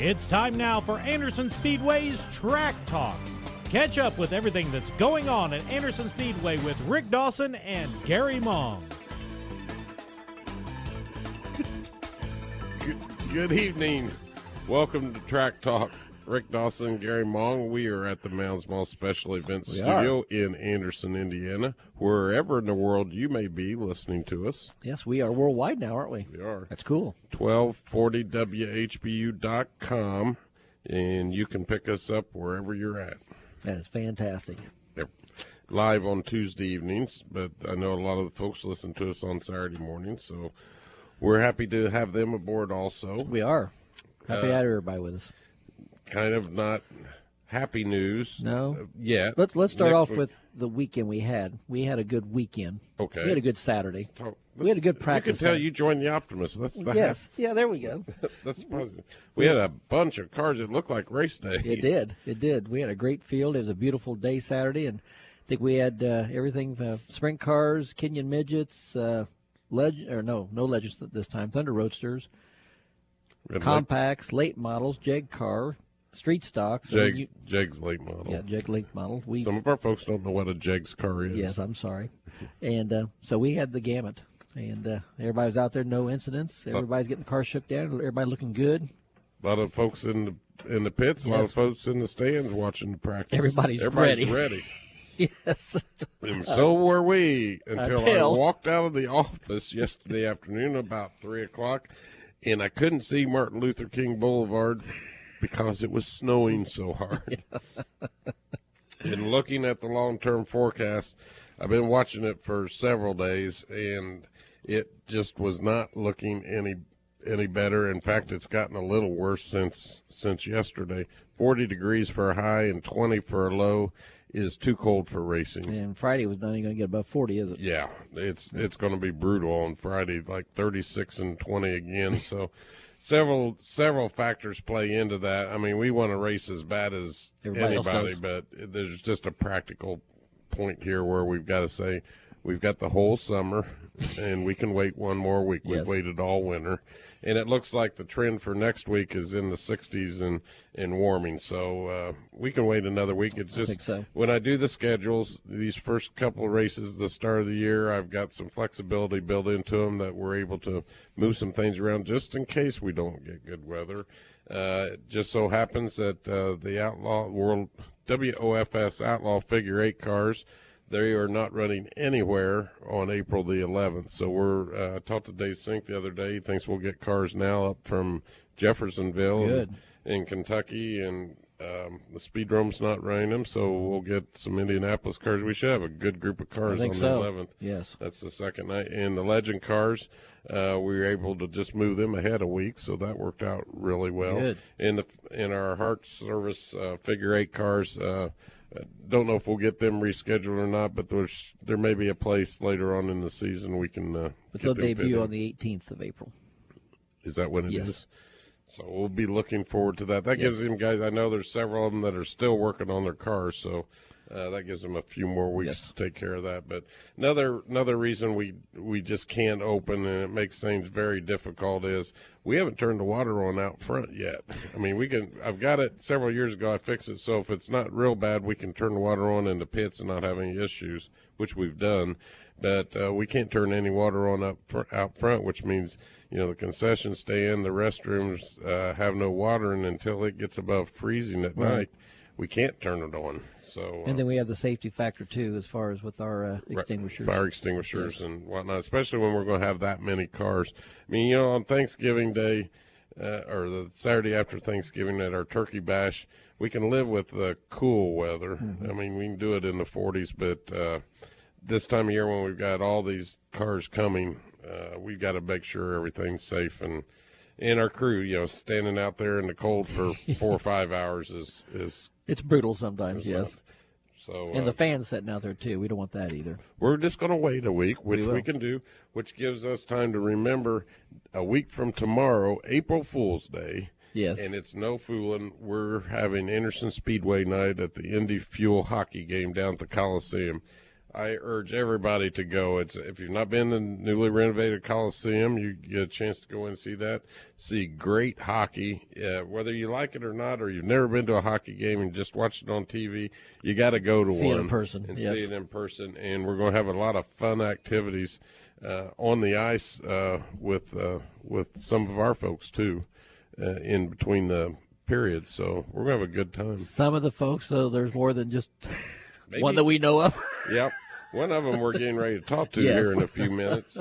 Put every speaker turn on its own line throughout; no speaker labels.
It's time now for Anderson Speedway's Track Talk. Catch up with everything that's going on at Anderson Speedway with Rick Dawson and Gary Mong.
Good evening. Welcome to Track Talk. Rick Dawson, Gary Mong. We are at the Mounds Mall Special Events Studio in Anderson, Indiana. Wherever in the world you may be listening to us.
Yes, we are worldwide now, aren't we?
We are.
That's cool.
1240WHBU.com, and you can pick us up wherever you're at.
That is fantastic.
Yep. Live on Tuesday evenings, but I know a lot of the folks listen to us on Saturday mornings, so we're happy to have them aboard also.
We are. Happy to have everybody with us.
Kind of not happy news.
No.
Yet.
Let's start off with the weekend we had. We had a good weekend.
Okay.
We had a good Saturday. We had a good practice.
You can tell you joined the Optimists. That's the
yes. Yeah, there we go.
That's positive. We had a bunch of cars that looked like race day.
It did. It did. We had a great field. It was a beautiful day Saturday, and I think we had everything, sprint cars, Kenyan midgets, no legends this time, Thunder Roadsters, compacts, late models, Jeg car, street stocks.
Jeg's late model.
Yeah, Jeg late model.
Some of our folks don't know what a Jeg's car is.
Yes, I'm sorry. And so we had the gamut. And everybody was out there, no incidents. Everybody's getting the car shook down. Everybody looking good.
A lot of folks in the pits, a lot of folks in the stands watching the practice.
Everybody's ready. Yes.
And so were we until I walked out of the office yesterday afternoon about 3 o'clock, and I couldn't see Martin Luther King Boulevard because it was snowing so hard. And looking at the long-term forecast, I've been watching it for several days, and it just was not looking any better. In fact, it's gotten a little worse since yesterday. 40 degrees for a high and 20 for a low is too cold for racing.
And Friday was not even going to get above 40, is it?
Yeah, it's going to be brutal on Friday, like 36 and 20 again. So several factors play into that. I mean, we want to race as bad as anybody, but there's just a practical point here where we've got to say we've got the whole summer and we can wait one more week. We've waited all winter, and it looks like the trend for next week is in the 60s and warming, so we can wait another week. It's just,
I think so.
When I do the schedules, these first couple of races, the start of the year, I've got some flexibility built into them that we're able to move some things around just in case we don't get good weather. It just so happens that the Outlaw World WOFS Outlaw Figure 8 cars, they are not running anywhere on April the 11th. So I talked to Dave Sink the other day. He thinks we'll get cars now up from Jeffersonville in Kentucky, and the Speedrome's not running them, so we'll get some Indianapolis cars. We should have a good group of cars on the 11th.
Yes.
That's the second night. And the Legend cars, we were able to just move them ahead a week, so that worked out really well.
Good.
In our Heart Service Figure 8 cars, don't know if we'll get them rescheduled or not, but there may be a place later on in the season we can
but they'll debut on the 18th of April.
Is that when it is? So we'll be looking forward to that. That gives them guys, I know there's several of them that are still working on their cars, so that gives them a few more weeks to take care of that. But another reason we just can't open, and it makes things very difficult, is we haven't turned the water on out front yet. I mean, I've got it several years ago. I fixed it, so if it's not real bad, we can turn the water on in the pits and not have any issues, which we've done. But we can't turn any water on out front, which means, the concession stand, the restrooms have no water, and until it gets above freezing at night, we can't turn it on. So
and then we have the safety factor too, as far as with our extinguishers,
fire extinguishers and whatnot, especially when we're going to have that many cars. I mean, on Thanksgiving Day or the Saturday after Thanksgiving at our turkey bash, we can live with the cool weather. I mean, we can do it in the 40s, but this time of year when we've got all these cars coming, we've got to make sure everything's safe, and our crew, standing out there in the cold for 4 or 5 hours is
it's brutal sometimes. Yes.
So
and the fans sitting out there too. We don't want that either.
We're just going to wait a week, which we can do, which gives us time to remember a week from tomorrow, April Fool's Day.
Yes.
And it's no fooling. We're having Anderson Speedway night at the Indy Fuel hockey game down at the Coliseum. I urge everybody to go. If you've not been to the newly renovated Coliseum, you get a chance to go and see that. See great hockey. Whether you like it or not, or you've never been to a hockey game and just watched it on TV, you got to go to
see
one
it in person.
and
Yes.
see it in person. And we're going to have a lot of fun activities on the ice with some of our folks too, in between the periods. So we're going to have a good time.
Some of the folks, though, there's more than just
Maybe.
one that we know of.
Yep. One of them we're getting ready to talk to
Yes.
here in a few minutes,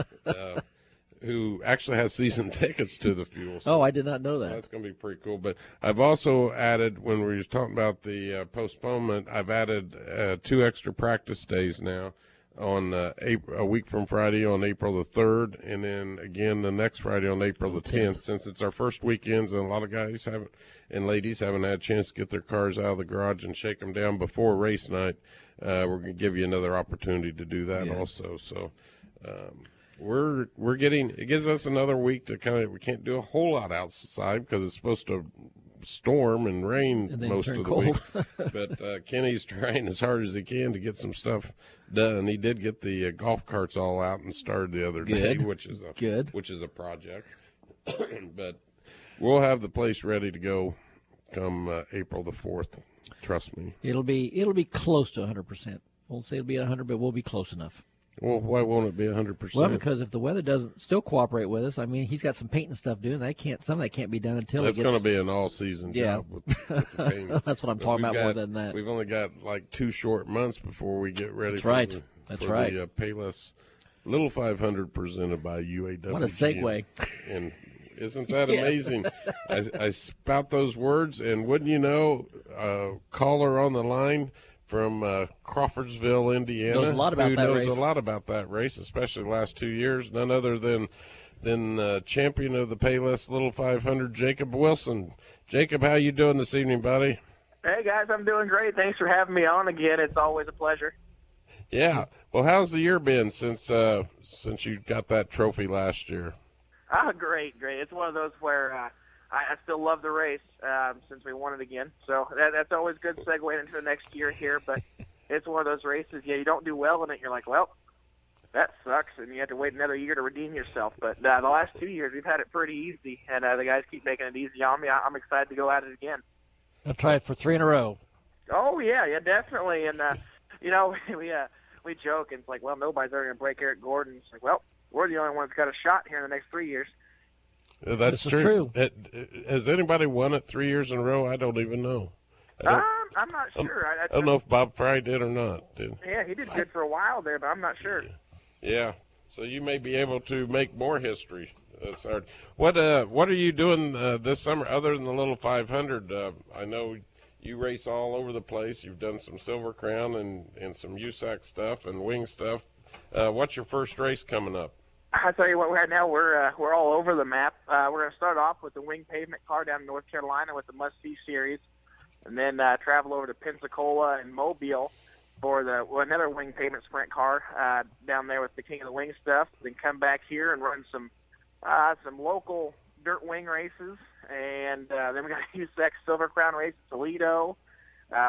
who actually has season tickets to the Fuel. So
Oh, I did not know that.
that's going to be pretty cool. But I've also added, when we were talking about the postponement, I've added 2 extra practice days now on a week from Friday on April the 3rd, and then again the next Friday on April the 10th. Since it's our first weekends and a lot of guys and ladies haven't had a chance to get their cars out of the garage and shake them down before race night, we're going to give you another opportunity to do that also. So we're getting, it gives us another week to we can't do a whole lot outside because it's supposed to storm and rain
And then
most
turn
of the
cold.
week. But Kenny's trying as hard as he can to get some stuff done. He did get the golf carts all out and started the other day, which is a project. But we'll have the place ready to go come April the 4th. Trust me.
It'll be close to 100%. Won't say it'll be at 100, but we'll be close enough.
Well, why won't it be 100%?
Well, because if the weather doesn't still cooperate with us, I mean, he's got some painting stuff doing. Some of that can't be done until
That's
it gets.
going to be an all-season job with the paint.
That's what I'm talking about more than that.
We've only got like 2 short months before we get ready for the Payless Little 500 presented by UAW.
What a segue.
And isn't that amazing? I spout those words, and wouldn't you know, caller on the line from Crawfordsville, Indiana,
knows a lot about that race.
Knows a lot about that race, especially the last 2 years. None other than champion of the Payless Little 500, Jacob Wilson. Jacob, how you doing this evening, buddy?
Hey guys, I'm doing great. Thanks for having me on again. It's always a pleasure.
Yeah. Well, how's the year been since you got that trophy last year?
Great. It's one of those where I still love the race since we won it again. So that's always good segue into the next year here. But it's one of those races, you don't do well in it. You're like, well, that sucks, and you have to wait another year to redeem yourself. But the last 2 years, we've had it pretty easy, and the guys keep making it easy on me. I'm excited to go at it again.
I'll try it for 3 in a row.
Oh, yeah, definitely. And, we joke, and it's like, well, nobody's ever going to break Eric Gordon. It's like, well, we're the only one that's got a shot here in the next 3 years.
That's true. Has anybody won it 3 years in a row? I don't even know.
I'm not sure. I
don't know if Bob Fry did or not.
Yeah, he did good for a while there, but I'm not sure.
Yeah. So you may be able to make more history. That's hard. What are you doing this summer other than the Little 500? I know you race all over the place. You've done some Silver Crown and some USAC stuff and wing stuff. What's your first race coming up?
I tell you what, right now we're all over the map. We're going to start off with the wing pavement car down in North Carolina with the Must See Series, and then travel over to Pensacola and Mobile for another wing pavement sprint car down there with the King of the Wing stuff. Then come back here and run some local dirt wing races, and then we got a USAC Silver Crown race in Toledo,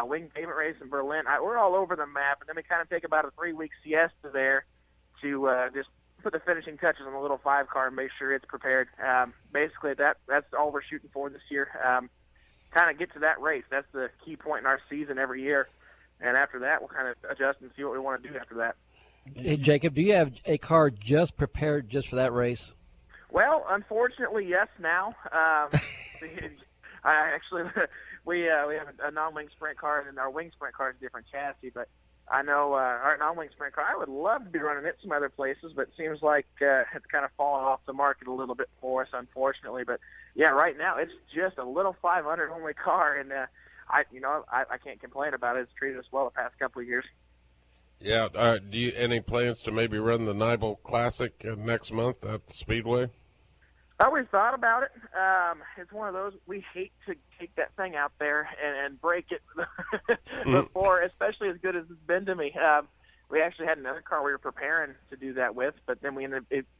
wing pavement race in Berlin. We're all over the map, and then we kind of take about a 3-week siesta there to just put the finishing touches on the Little 5 car and make sure it's prepared. Basically, that's all we're shooting for this year. Kind of get to that race. That's the key point in our season every year. And after that, we'll kind of adjust and see what we want to do after that.
Hey, Jacob, do you have a car just prepared just for that race?
Well, unfortunately, yes. Now, we have a non-wing sprint car, and our wing sprint car is a different chassis. But I know our non-wing sprint car, I would love to be running it some other places, but it seems like it's kind of fallen off the market a little bit for us, unfortunately. But yeah, right now it's just a Little 500 only car, and I can't complain about it. It's treated us well the past couple of years. Yeah.
Do you any plans to maybe run the Nibel Classic next month at the Speedway?
We thought about it. It's one of those, we hate to take that thing out there and break it before, especially as good as it's been to me. We actually had another car we were preparing to do that with, but then we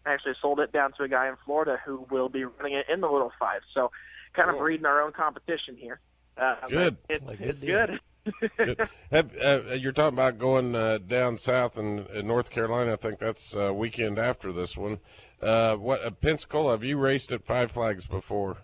actually sold it down to a guy in Florida who will be running it in the Little 5. So kind of breeding our own competition here.
Good.
It's good.
You're talking about going down south in North Carolina. I think that's weekend after this one. Pensacola, have you raced at Five Flags before?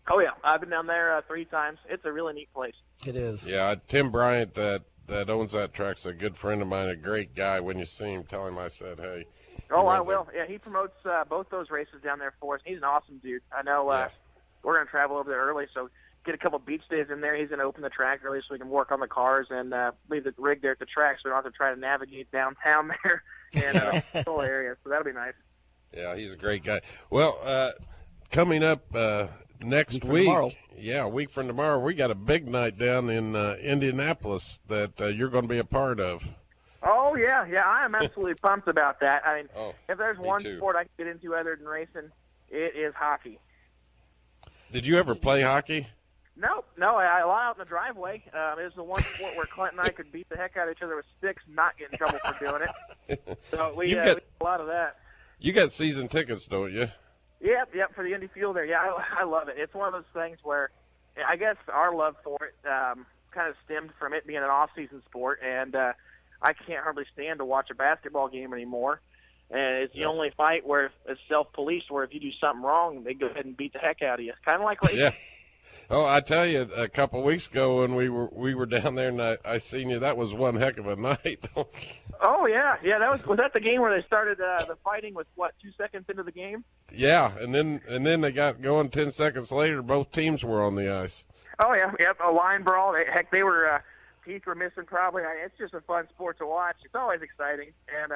Oh, yeah. I've been down there 3 times. It's a really neat place.
It is.
Yeah, Tim Bryant, that owns that track's a good friend of mine, a great guy. When you see him, tell him I said, hey.
Oh, I will. Yeah, he promotes both those races down there for us. He's an awesome dude. I know we're going to travel over there early, so get a couple beach days in there. He's going to open the track early so we can work on the cars and leave the rig there at the track so we don't have to try to navigate downtown there and the whole area. So that'll be nice.
Yeah, he's a great guy. Well, coming up next week, a week from tomorrow, we got a big night down in Indianapolis that you're going to be a part of.
Oh, yeah, I am absolutely pumped about that. I mean, if there's one
too.
sport I can get into other than racing, it is hockey.
Did you ever play hockey?
No, I lie out in the driveway. It was the one sport where Clint and I could beat the heck out of each other with sticks and not get in trouble for doing it. So we got a lot of that.
You got season tickets, don't you?
Yep, for the Indy Fuel there. Yeah, I love it. It's one of those things where I guess our love for it kind of stemmed from it being an off-season sport, and I can't hardly stand to watch a basketball game anymore. And it's the only fight where it's self-policed, where if you do something wrong, they go ahead and beat the heck out of you. Kind of like racing.
Yeah. Oh, I tell you, a couple of weeks ago when we were down there and I seen you, that was one heck of a night.
Oh yeah, was that the game where they started the fighting with 2 seconds into the game?
Yeah, and then they got going 10 seconds later. Both teams were on the ice.
Oh yeah, a line brawl. Heck, they were teeth were missing probably. It's just a fun sport to watch. It's always exciting, and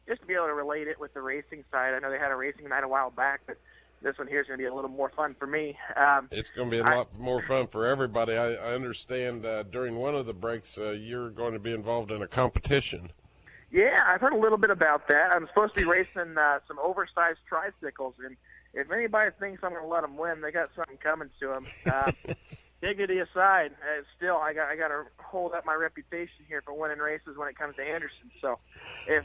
just to be able to relate it with the racing side. I know they had a racing night a while back, but this one here is going to be a little more fun for me.
It's going to be a lot more fun for everybody. I understand during one of the breaks you're going to be involved in a competition.
Yeah, I've heard a little bit about that. I'm supposed to be racing some oversized tricycles, and if anybody thinks I'm going to let them win, they got something coming to them. Dignity aside, still I got to hold up my reputation here for winning races when it comes to Anderson. So if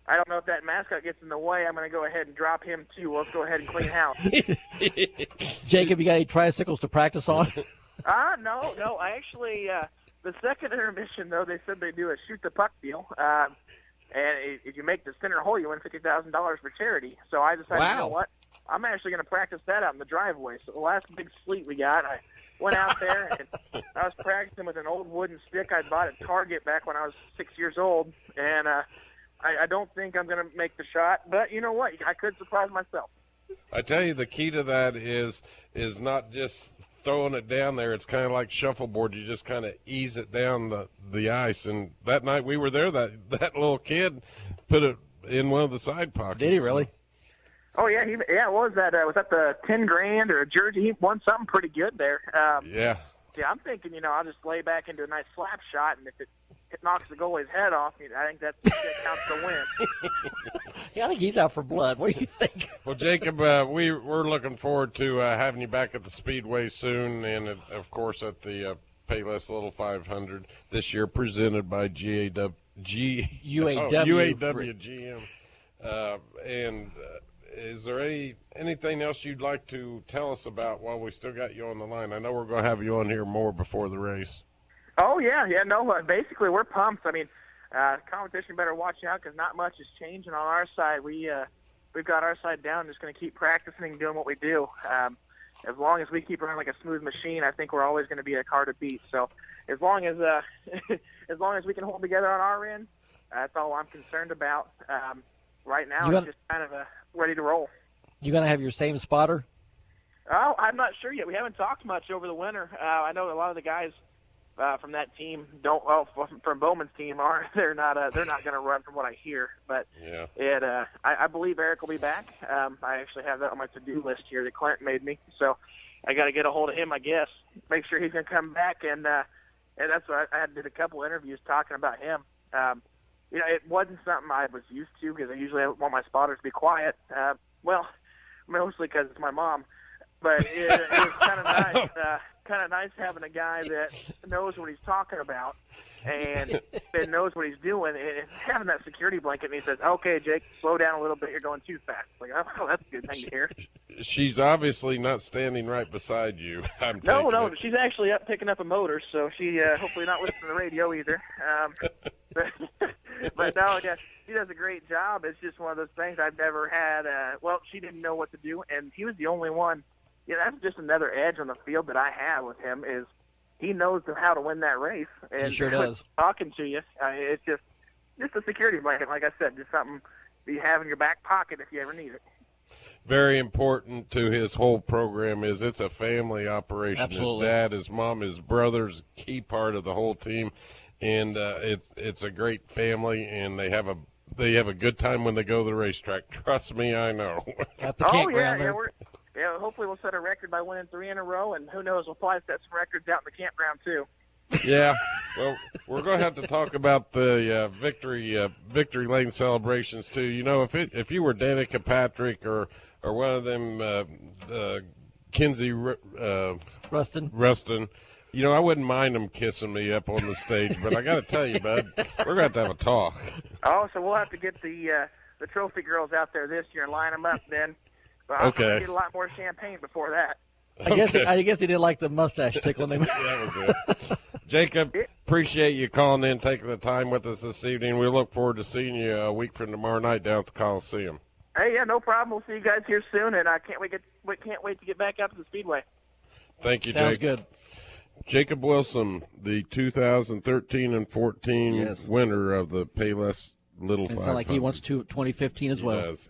I don't know if that mascot gets in the way, I'm going to go ahead and drop him too. Let's go ahead and clean house.
Jacob, you got any tricycles to practice on?
No. I actually, the second intermission, though, they said they do a shoot the puck deal. And if you make the center hole, you win $50,000 for charity. So I decided, you know what? I'm actually going to practice that out in the driveway. So the last big sleet we got, I went out there and I was practicing with an old wooden stick I bought at Target back when I was 6 years old. And I don't think I'm going to make the shot, but you know what? I could surprise myself.
I tell you, the key to that is not just throwing it down there. It's kind of like shuffleboard. You just kind of ease it down the ice. And that night we were there, that little kid put it in one of the side pockets.
Did he really?
Oh yeah, what was that? Was that the $10,000 or a jersey? He won something pretty good there.
Yeah.
Yeah, I'm thinking, I'll just lay back into a nice slap shot, and if it knocks the goalie's head off, I think that counts the win.
Yeah, I think he's out for blood. What do you think?
Well, Jacob, we're looking forward to having you back at the Speedway soon, and of course at the Payless Little 500 this year, presented by UAW GM. Is there anything else you'd like to tell us about while we still got you on the line? I know we're going to have you on here more before the race.
Oh, yeah. No, basically we're pumped. I mean, competition better watch out because not much is changing on our side. We've got our side down, just going to keep practicing and doing what we do. As long as we keep running like a smooth machine, I think we're always going to be a car to beat. So as long as we can hold together on our end, that's all I'm concerned about. Right now, it's just kind of ready to roll.
You going to have your same spotter?
Oh, I'm not sure yet. We haven't talked much over the winter. I know a lot of the guys from that team from Bowman's team they're not going to run from what I hear. But yeah. I believe Eric will be back. I actually have that on my to-do list here that Clint made me. So I got to get a hold of him, I guess, make sure he's going to come back. And that's what I did a couple interviews talking about him. It wasn't something I was used to because I usually want my spotters to be quiet. Well, mostly because it's my mom. But it was kind of nice having a guy that knows what he's talking about. and Ben knows what he's doing, and it's having that security blanket, and he says, "Okay, Jake, slow down a little bit. You're going too fast." Like, oh, that's a good thing to hear.
She's obviously not standing right beside you.
No, she's actually up picking up a motor, so she hopefully not listening to the radio either. But no, yeah, she does a great job. It's just one of those things I've never had. Well, she didn't know what to do, and he was the only one. Yeah, that's just another edge on the field that I have with him is he knows how to win that race. And
he sure does.
Talking to you, it's just a security blanket, like I said, just something that you have in your back pocket if you ever need it.
Very important to his whole program is it's a family operation.
Absolutely.
His dad, his mom, his brother's key part of the whole team, and it's a great family, and they have a good time when they go to the racetrack. Trust me, I know.
At the campground
yeah,
there.
Yeah, hopefully we'll set a record by winning 3 in a row, and who knows, we'll probably set some records out in the campground too.
Yeah, well, we're going to have to talk about the victory lane celebrations too. You know, if you were Danica Patrick or one of them Kinsey Ruston, you know, I wouldn't mind them kissing me up on the stage, but I got to tell you, bud, we're going to have a talk.
Oh, so we'll have to get the trophy girls out there this year and line them up then. But I'll
Okay.
get a lot more champagne before that.
I guess he didn't like the mustache tickling him.
That was it. Jacob, appreciate you calling in, taking the time with us this evening. We look forward to seeing you a week from tomorrow night down at the Coliseum.
Hey, yeah, no problem. We'll see you guys here soon, and I can't wait to get back out to the Speedway.
Thank you,
Sounds
Jake.
good.
Jacob Wilson, the 2013 and 14 winner of the Payless Little 500.
It sounds like he wants to 2015 as well.
He does.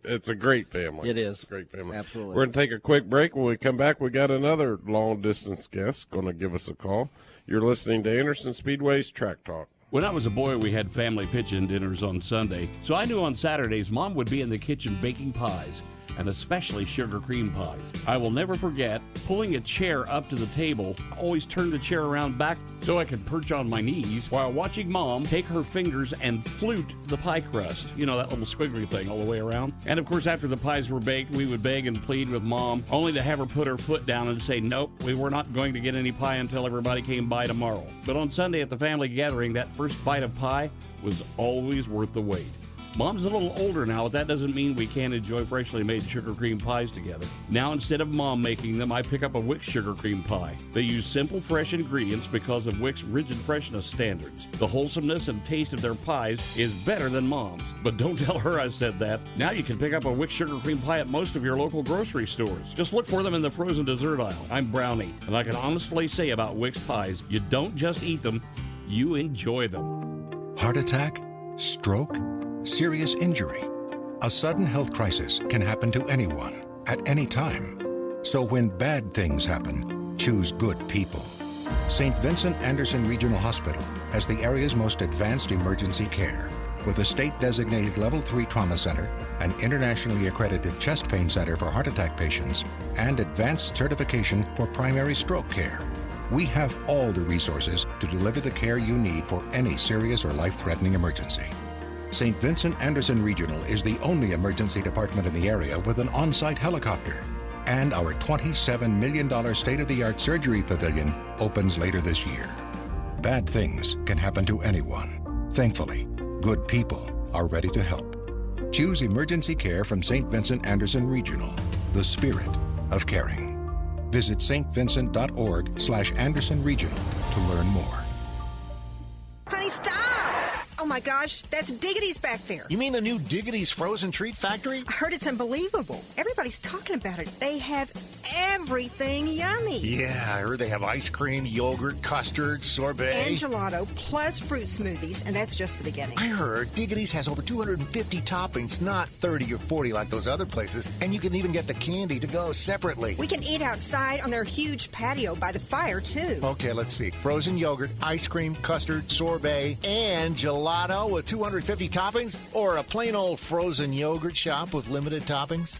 It's a great family.
It is.
It's a great family.
Absolutely.
We're going to take a quick break. When we come back, we got another long-distance guest going to give us a call. You're listening to Anderson Speedway's Track Talk.
When I was a boy, we had family pitch-in dinners on Sunday, so I knew on Saturdays Mom would be in the kitchen baking pies, and especially sugar cream pies. I will never forget pulling a chair up to the table, always turn the chair around back so I could perch on my knees while watching Mom take her fingers and flute the pie crust. You know, that little squiggly thing all the way around. And of course, after the pies were baked, we would beg and plead with Mom, only to have her put her foot down and say, nope, we were not going to get any pie until everybody came by tomorrow. But on Sunday at the family gathering, that first bite of pie was always worth the wait. Mom's a little older now, but that doesn't mean we can't enjoy freshly made sugar cream pies together. Now, instead of Mom making them, I pick up a Wix sugar cream pie. They use simple, fresh ingredients because of Wix rigid freshness standards. The wholesomeness and taste of their pies is better than Mom's. But don't tell her I said that. Now you can pick up a Wix sugar cream pie at most of your local grocery stores. Just look for them in the frozen dessert aisle. I'm Brownie, and I can honestly say about Wix pies, you don't just eat them, you enjoy them.
Heart attack? Stroke? Serious injury. A sudden health crisis can happen to anyone, at any time. So when bad things happen, choose good people. St. Vincent Anderson Regional Hospital has the area's most advanced emergency care, with a state-designated Level 3 trauma center, an internationally accredited chest pain center for heart attack patients, and advanced certification for primary stroke care. We have all the resources to deliver the care you need for any serious or life-threatening emergency. St. Vincent Anderson Regional is the only emergency department in the area with an on-site helicopter. And our $27 million state-of-the-art surgery pavilion opens later this year. Bad things can happen to anyone. Thankfully, good people are ready to help. Choose emergency care from St. Vincent Anderson Regional, the spirit of caring. Visit stvincent.org/Anderson Regional to learn more.
Honey, stop! Oh my gosh, that's Diggity's back there.
You mean the new Diggity's Frozen Treat Factory?
I heard it's unbelievable. Everybody's talking about it. They have everything yummy.
Yeah, I heard they have ice cream, yogurt, custard, sorbet.
And gelato, plus fruit smoothies, and that's just the beginning.
I heard Diggity's has over 250 toppings, not 30 or 40 like those other places, and you can even get the candy to go separately.
We can eat outside on their huge patio by the fire, too.
Okay, let's see. Frozen yogurt, ice cream, custard, sorbet, and gelato with 250 toppings, or a plain old frozen yogurt shop with limited toppings?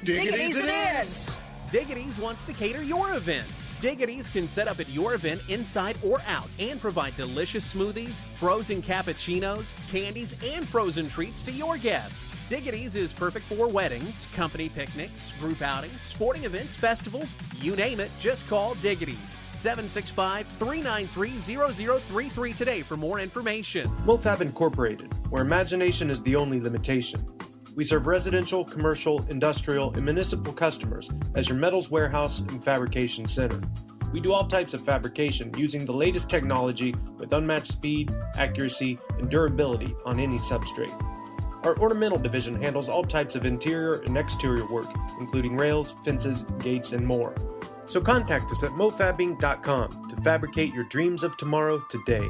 Diggity's it is!
Diggity's wants to cater your event. Diggity's can set up at your event inside or out and provide delicious smoothies, frozen cappuccinos, candies, and frozen treats to your guests. Diggity's is perfect for weddings, company picnics, group outings, sporting events, festivals, you name it, just call Diggity's. 765-393-0033 today for more information.
MoFab Incorporated, where imagination is the only limitation. We serve residential, commercial, industrial, and municipal customers as your metals warehouse and fabrication center. We do all types of fabrication using the latest technology with unmatched speed, accuracy, and durability on any substrate. Our ornamental division handles all types of interior and exterior work, including rails, fences, gates, and more. So contact us at mofabbing.com to fabricate your dreams of tomorrow today.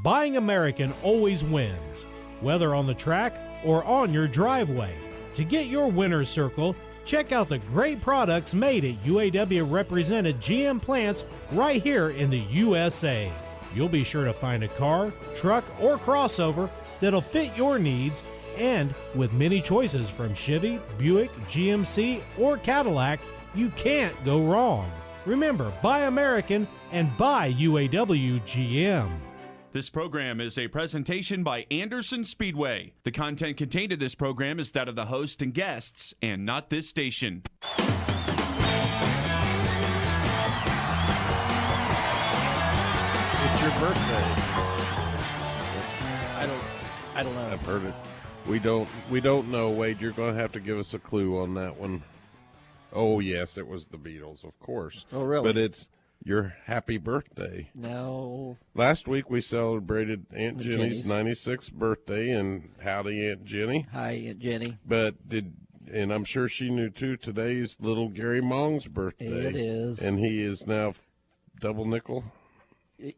Buying American always wins, whether on the track or on your driveway. To get your winner's circle, check out the great products made at UAW-represented GM plants right here in the USA. You'll be sure to find a car, truck, or crossover that'll fit your needs, and with many choices from Chevy, Buick, GMC, or Cadillac, you can't go wrong. Remember, buy American and buy UAW GM.
This program is a presentation by Anderson Speedway. The content contained in this program is that of the host and guests, and not this station.
It's your birthday.
I don't know.
I've heard it. We don't know, Wade. You're going to have to give us a clue on that one. Oh, yes, it was the Beatles, of course.
Oh, really?
But it's your happy birthday.
No.
Last week we celebrated Aunt Jenny's 96th birthday, and howdy, Aunt Jenny.
Hi, Aunt Jenny.
And I'm sure she knew too, today's little Gary Mong's birthday.
It is.
And he is now double nickel.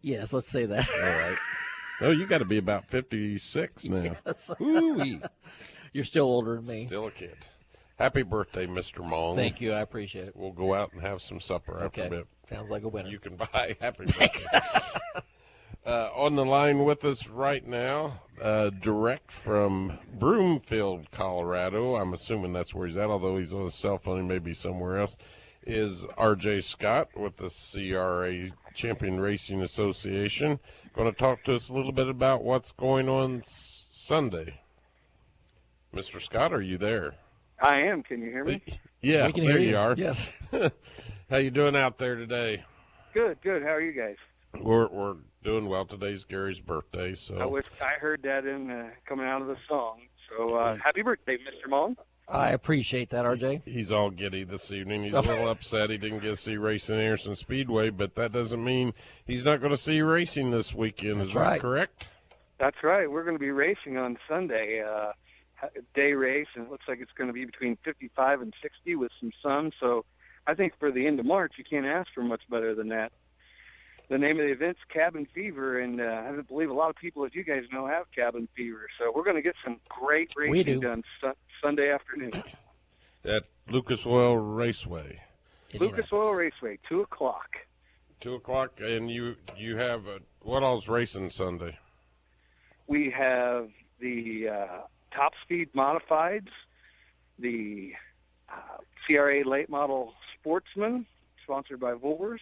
Yes, let's say that.
All right. Oh, you got to be about 56 now.
Yes.
Ooh-wee.
You're still older than me.
Still a kid. Happy birthday, Mr. Mong.
Thank you. I appreciate it.
We'll go out and have some supper after a bit.
Sounds like a winner.
You can buy happy birthday. On the line with us right now, direct from Broomfield, Colorado. I'm assuming that's where he's at, although he's on his cell phone. He may be somewhere else. Is R.J. Scott with the CRA Champion Racing Association. Going to talk to us a little bit about what's going on Sunday. Mr. Scott, are you there?
I am. Can you hear me?
Yeah, there you are.
Yes.
How you doing out there today?
Good, good. How are you guys?
We're doing well. Today's Gary's birthday, so
I wish I heard that in coming out of the song. So happy birthday, Mr. Mong.
I appreciate that, RJ.
He's all giddy this evening. He's a little upset he didn't get to see racing Anderson Speedway, but that doesn't mean he's not going to see racing this weekend. Is that correct?
That's right. We're going to be racing on Sunday, day race, and it looks like it's going to be between 55 and 60 with some sun. So I think for the end of March, you can't ask for much better than that. The name of the event's Cabin Fever, and I believe a lot of people, as you guys know, have cabin fever. So we're going to get some great racing done Sunday afternoon.
At Lucas Oil Raceway.
Lucas Oil Raceway, 2 o'clock.
2 o'clock, and you have what all's racing Sunday?
We have the Top Speed Modifieds, the CRA Late Model Sportsman, sponsored by Vors,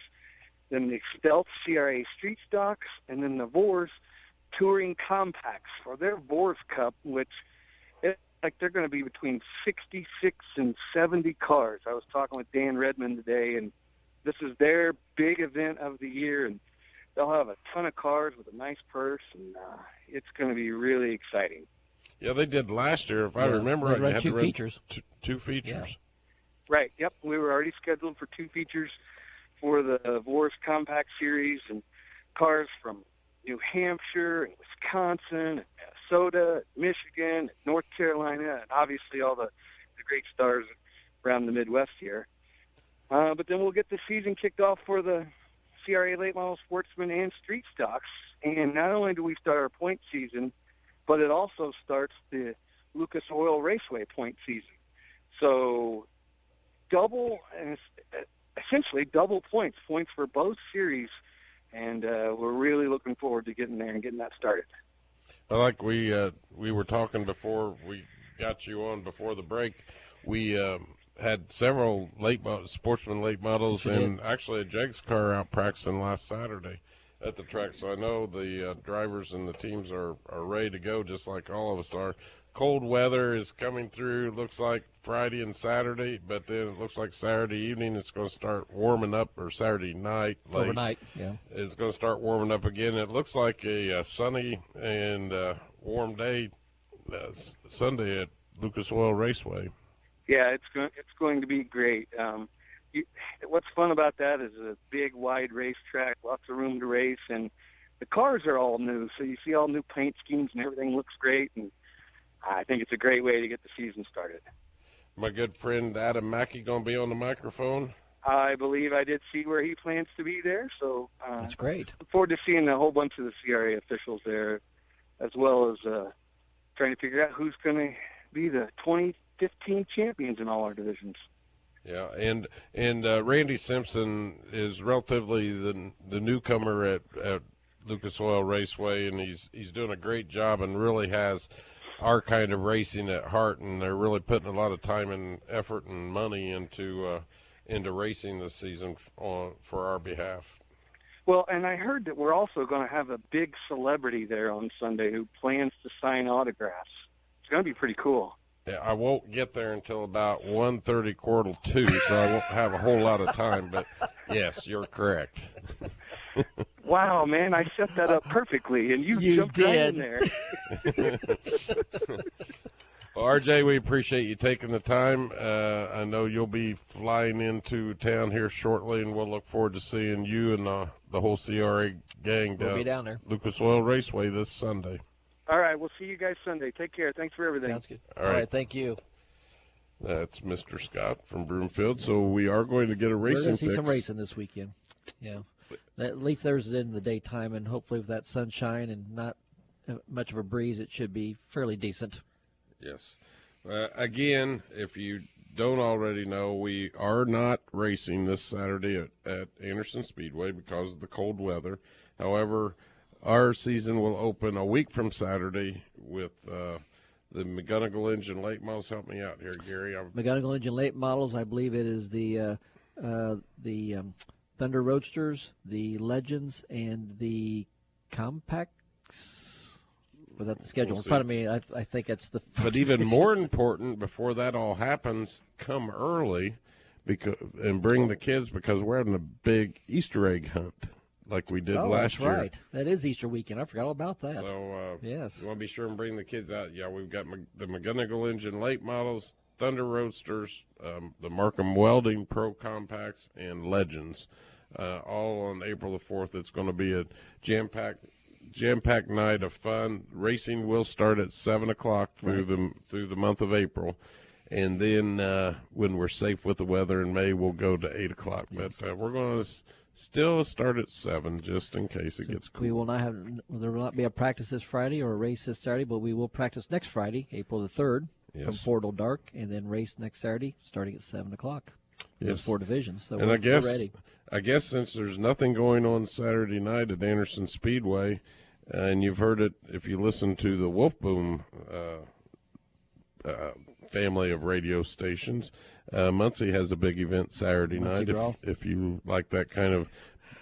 then the Stealth CRA Street Stocks, and then the Vors Touring Compacts for their Vors Cup, which they're going to be between 66 and 70 cars. I was talking with Dan Redmond today, and this is their big event of the year, and they'll have a ton of cars with a nice purse, and it's going to be really exciting.
Yeah, they did last year, if I remember right.
They had 2 features.
Two features.
Yeah.
Right, yep. We were already scheduled for 2 features for the Vors Compact Series, and cars from New Hampshire and Wisconsin and Minnesota, Michigan, and North Carolina, and obviously all the great stars around the Midwest here. But then we'll get the season kicked off for the CRA Late Model Sportsman and Street Stocks. And not only do we start our point season, but it also starts the Lucas Oil Raceway point season. So essentially double points for both series. And we're really looking forward to getting there and getting that started.
Well, like we were talking before we got you on before the break, we had several sportsman late models,
Sure
and
did.
actually a Jags car out practicing last Saturday at the track. So I know the drivers and the teams are ready to go, just like all of us are. Cold weather is coming through. Looks like Friday and Saturday, but then it looks like Saturday evening it's going to start warming up, or Saturday night late.
Overnight, yeah.
It's going to start warming up again. It looks like a sunny and warm day Sunday at Lucas Oil Raceway.
Yeah, it's going to be great. What's fun about that is a big, wide racetrack, lots of room to race, and the cars are all new, so you see all new paint schemes and everything looks great, and I think it's a great way to get the season started.
My good friend Adam Mackey going to be on the microphone.
I believe I did see where he plans to be there, so
that's great.
Look forward to seeing a whole bunch of the CRA officials there, as well as trying to figure out who's going to be the 2015 champions in all our divisions.
Yeah, and Randy Simpson is relatively the newcomer at Lucas Oil Raceway, and he's doing a great job and really has our kind of racing at heart, and they're really putting a lot of time and effort and money into racing this season for our behalf.
Well, and I heard that we're also going to have a big celebrity there on Sunday who plans to sign autographs. It's going to be pretty cool.
Yeah, I won't get there until about 1:30, 1:45, so I won't have a whole lot of time, but yes, you're correct.
Wow, man, I set that up perfectly, and you jumped right in there.
Well, RJ, we appreciate you taking the time. I know you'll be flying into town here shortly, and we'll look forward to seeing you and the whole CRA gang
We'll be down there.
Lucas Oil Raceway this Sunday.
All right, we'll see you guys Sunday. Take care. Thanks for everything.
Sounds good.
All right,
thank you.
That's Mr. Scott from Broomfield. So we are going to get a racing
We're going to see
fix.
some racing this weekend. Yeah. At least there's in the daytime, and hopefully with that sunshine and not much of a breeze, it should be fairly decent.
Yes. Again, if you don't already know, we are not racing this Saturday at Anderson Speedway because of the cold weather. However, our season will open a week from Saturday with the McGonigal Engine late models. Help me out here, Gary.
McGonigal Engine late models, I believe it is the Thunder Roadsters, the Legends, and the Compacts. Without the schedule in front of me, I think it's the.
But even more important, before that all happens, come early and bring the kids, because we're having a big Easter egg hunt like we did last year.
Oh, that's right. That is Easter weekend. I forgot all about that.
So
yes,
you want to be sure and bring the kids out. Yeah, we've got the McGonigal Engine late models, Thunder Roadsters, the Markham Welding Pro Compacts, and Legends, all on April the 4th. It's going to be a jam-packed night of fun. Racing will start at 7 o'clock through the month of April, and then when we're safe with the weather in May, we'll go to 8 o'clock. Yes. But we're going to still start at 7 just in case it gets cool.
We will not there will not be a practice this Friday or a race this Saturday, but we will practice next Friday, April the 3rd, from 4 till dark, and then race next Saturday starting at 7 o'clock. There's 4 divisions, so we're ready.
I guess since there's nothing going on Saturday night at Anderson Speedway, and you've heard it if you listen to the Wolf Boom family of radio stations, Muncie has a big event Saturday night. If you like that kind of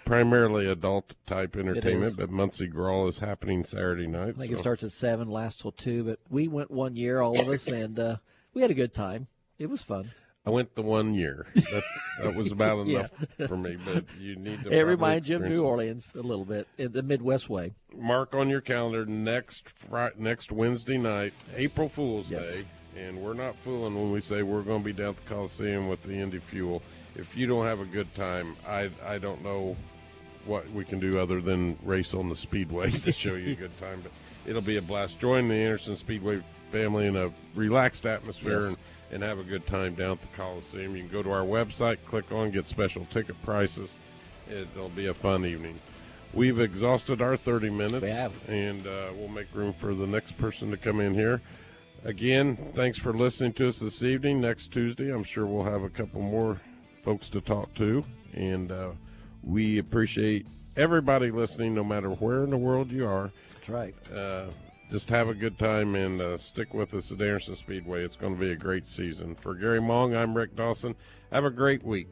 primarily adult-type entertainment, but Muncie Grawl is happening Saturday night.
I think it starts at 7, lasts till 2, but we went one year, all of us, and we had a good time. It was fun.
I went the 1 year. That was about enough for me, but you need to.
It reminds you of New Orleans a little bit, in the Midwest way.
Mark on your calendar next Wednesday night, April Fool's Day, and we're not fooling when we say we're going to be down at the Coliseum with the Indy Fuel. If you don't have a good time, I don't know what we can do other than race on the Speedway to show you a good time, but it'll be a blast. Join the Anderson Speedway family in a relaxed atmosphere and have a good time down at the Coliseum. You can go to our website, click on get special ticket prices. It'll be a fun evening. We've exhausted our 30 minutes.
We have.
And we'll make room for the next person to come in here. Again, thanks for listening to us this evening. Next Tuesday, I'm sure we'll have a couple more folks to talk to. And we appreciate everybody listening, no matter where in the world you are.
That's right.
just have a good time and stick with us at Anderson Speedway. It's going to be a great season. For Gary Mong, I'm Rick Dawson. Have a great week.